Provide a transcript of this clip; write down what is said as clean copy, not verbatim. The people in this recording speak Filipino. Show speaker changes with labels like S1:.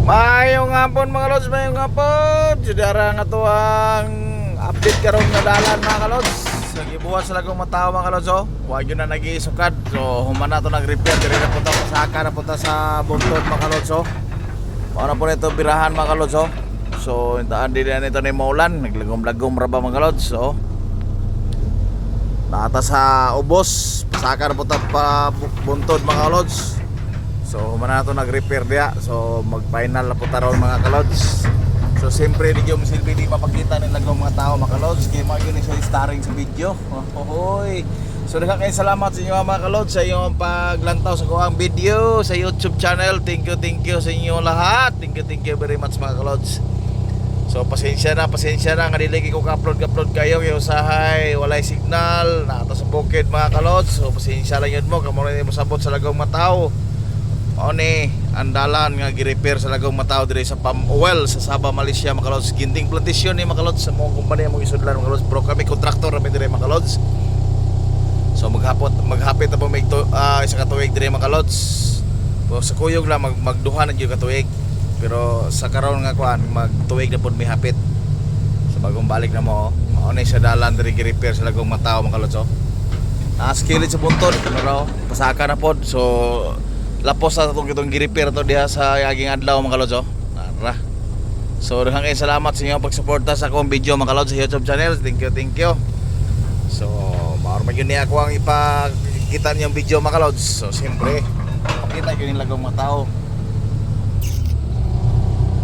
S1: Mayong hapon mga lods, mayong hapon. Sudara nga to ang update karon nga dalan mga lods. So gibuhat sa lagong mataw mga lods oh. Huwag yun na nag-iisukad. So humana to nag-repair. Diri na punta sa aka na punta sa buntod mga lods oh. Paano po nito birahan mga lods oh. So intaan din na nito ni maulan. Naglagom-lagom raba mga lods oh. Nata sa ubos. Pasaka na punta pa buntod mga lods. So humana to nag-repair dia. So mag-final na po taron mga kalods. So siyempre medyo masilbi di mapakita ng lagong mga tao mga kalods. Kaya mga yun siya starring sa video. Ohoy. So daghang kayo salamat sa inyo mga kalods sa inyong paglantaw sa kuang video sa YouTube channel. Thank you sa inyo lahat. Thank you very much mga kalods. So pasensya na nga dili ko ka-upload kayo kay usahay walay signal na ato sa bukid mga kalods. So pasensya lang yun mo kamo rin mo sabot sa lagong mga tao. Oni andalan nga gi-repair sa lagong mataw dire sa Palm Oil sa Sabah, Malaysia mga kalods. Ginting plantasyon ni mga kalods sa mga kumpanya mong isudlan mga kalods. Pero kami kontraktor kami dire mga kalods. So maghapit na po may isa ka tuig dire mga kalods. So sa kuyog lang magduha na gyud ka tuig. Pero sa karon nga kuan magtuig na pud may hapit. Sa bagong balik na mo oni sa dalan dire gi-repair sa lagong mataw mga kalods oh. Skillet sa buntod pero pasaka na pod. So lapos sa itong gi-repair to diha sa aging adlaw mga kalods oh. Tara. So daghang kayo salamat sa inyong pagsuporta sa akong video mga kalods sa YouTube channel. Thank you. So maor magyud ni ako ang ipakita niyong video mga kalods. So siyempre pakita gyud ni lagong mga tao